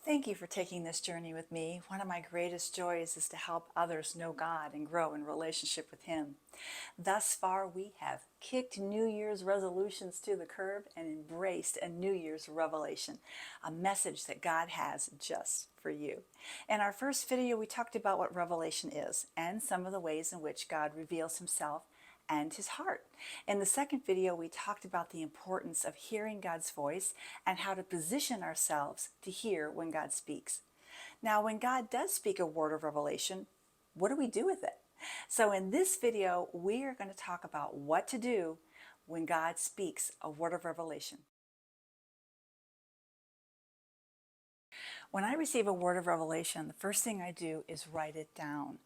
Thank you for taking this journey with me. One of my greatest joys is to help others know God and grow in relationship with Him. Thus far, we have kicked New Year's resolutions to the curb and embraced a New Year's revelation, a message that God has just for you. In our first video, we talked about what revelation is and some of the ways in which God reveals Himself and His heart. In the second video, we talked about the importance of hearing God's voice and how to position ourselves to hear when God speaks. Now, when God does speak a word of revelation, what do we do with it? So in this video, we are going to talk about what to do when God speaks a word of revelation. When I receive a word of revelation, the first thing I do is write it down.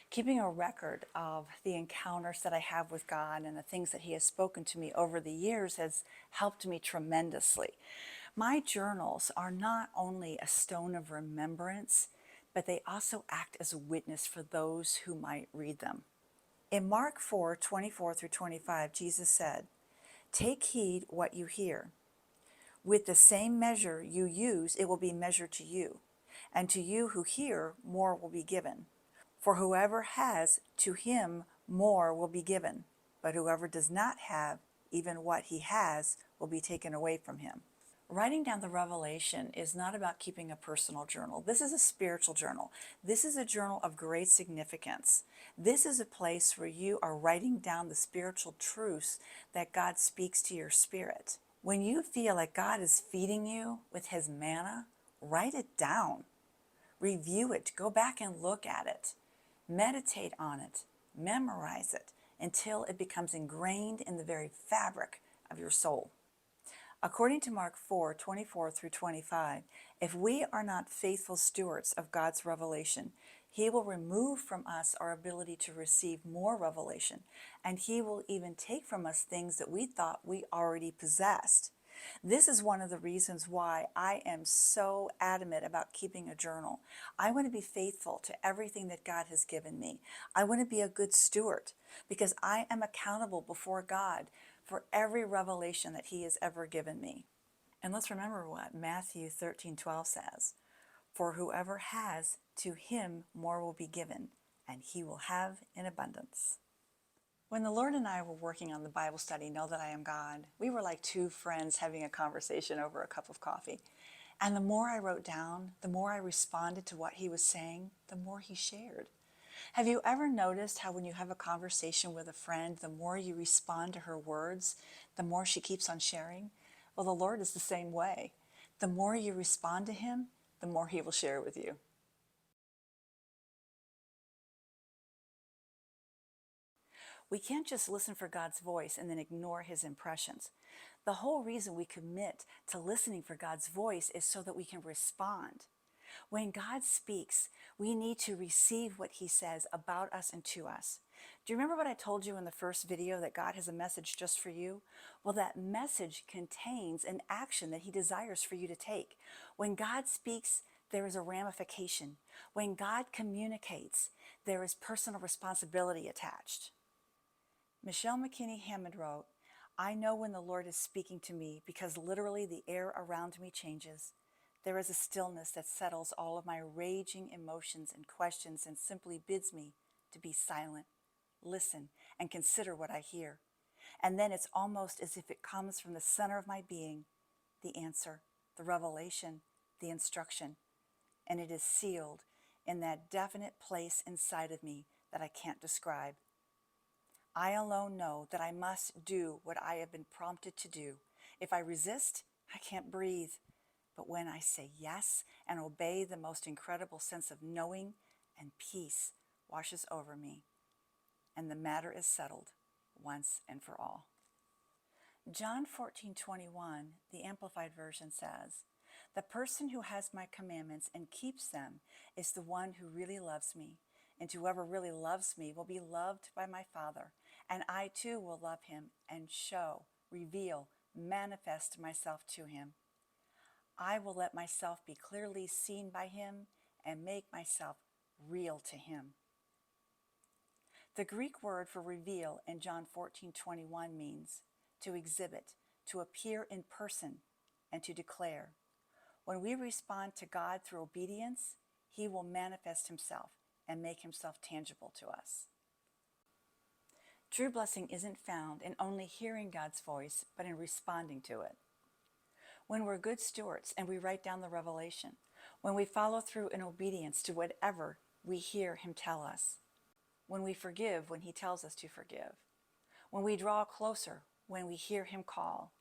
Keeping a record of the encounters that I have with God and the things that He has spoken to me over the years has helped me tremendously. My journals are not only a stone of remembrance, but they also act as a witness for those who might read them. In Mark 4:24 through 25, Jesus said, "Take heed what you hear. With the same measure you use, it will be measured to you. And to you who hear, more will be given. For whoever has, to him more will be given. But whoever does not have, even what he has, will be taken away from him." Writing down the revelation is not about keeping a personal journal. This is a spiritual journal. This is a journal of great significance. This is a place where you are writing down the spiritual truths that God speaks to your spirit. When you feel like God is feeding you with His manna, write it down. Review it. Go back and look at it. Meditate on it. Memorize it until it becomes ingrained in the very fabric of your soul. According to Mark 4:24 through 25, if we are not faithful stewards of God's revelation, He will remove from us our ability to receive more revelation, and He will even take from us things that we thought we already possessed. This is one of the reasons why I am so adamant about keeping a journal. I want to be faithful to everything that God has given me. I want to be a good steward because I am accountable before God for every revelation that He has ever given me. And let's remember what Matthew 13:12 says, "For whoever has, to him more will be given, and he will have in abundance." When the Lord and I were working on the Bible study, Know That I Am God, we were like two friends having a conversation over a cup of coffee. And the more I wrote down, the more I responded to what He was saying, the more He shared. Have you ever noticed how when you have a conversation with a friend, the more you respond to her words, the more she keeps on sharing? Well, the Lord is the same way. The more you respond to Him, the more He will share with you. We can't just listen for God's voice and then ignore His impressions. The whole reason we commit to listening for God's voice is so that we can respond. When God speaks, we need to receive what He says about us and to us. Do you remember what I told you in the first video, that God has a message just for you? Well, that message contains an action that He desires for you to take. When God speaks, there is a ramification. When God communicates, there is personal responsibility attached. Michelle McKinney Hammond wrote, "I know when the Lord is speaking to me because literally the air around me changes. There is a stillness that settles all of my raging emotions and questions and simply bids me to be silent, listen, and consider what I hear. And then it's almost as if it comes from the center of my being, the answer, the revelation, the instruction, and it is sealed in that definite place inside of me that I can't describe. I alone know that I must do what I have been prompted to do. If I resist, I can't breathe. But when I say yes and obey, the most incredible sense of knowing and peace washes over me, and the matter is settled once and for all." John 14:21, the Amplified Version says, "The person who has my commandments and keeps them is the one who really loves me. And whoever really loves me will be loved by my Father, and I too will love him and show, reveal, manifest myself to him. I will let myself be clearly seen by him and make myself real to him." The Greek word for reveal in John 14:21 means to exhibit, to appear in person, and to declare. When we respond to God through obedience, He will manifest Himself and make Himself tangible to us. True blessing isn't found in only hearing God's voice, but in responding to it. When we're good stewards and we write down the revelation, when we follow through in obedience to whatever we hear Him tell us, when we forgive when He tells us to forgive, when we draw closer when we hear Him call,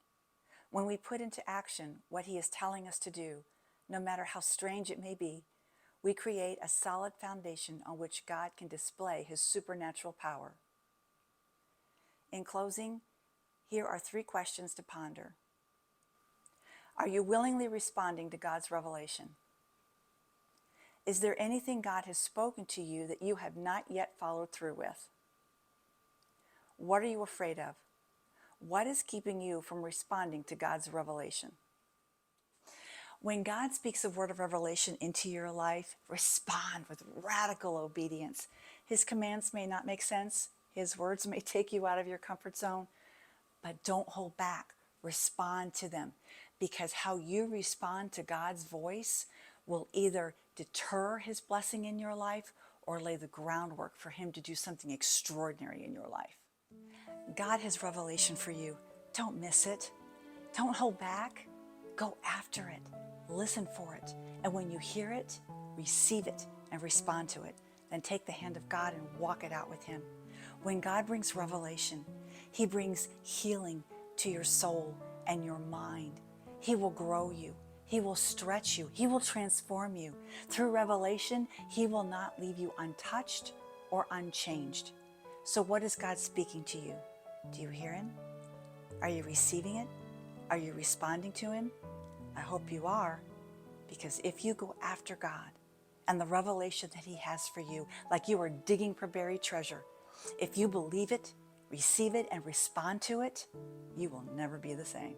when we put into action what He is telling us to do, no matter how strange it may be, we create a solid foundation on which God can display His supernatural power. In closing, here are 3 questions to ponder. Are you willingly responding to God's revelation? Is there anything God has spoken to you that you have not yet followed through with? What are you afraid of? What is keeping you from responding to God's revelation? When God speaks a word of revelation into your life, respond with radical obedience. His commands may not make sense. His words may take you out of your comfort zone, but don't hold back. Respond to them, because how you respond to God's voice will either deter His blessing in your life or lay the groundwork for Him to do something extraordinary in your life. God has revelation for you. Don't miss it. Don't hold back. Go after it. Listen for it. And when you hear it, receive it and respond to it. Then take the hand of God and walk it out with Him. When God brings revelation, He brings healing to your soul and your mind. He will grow you. He will stretch you. He will transform you. Through revelation, He will not leave you untouched or unchanged. So what is God speaking to you? Do you hear Him? Are you receiving it? Are you responding to Him? I hope you are, because if you go after God and the revelation that He has for you, like you are digging for buried treasure, if you believe it, receive it, and respond to it, you will never be the same.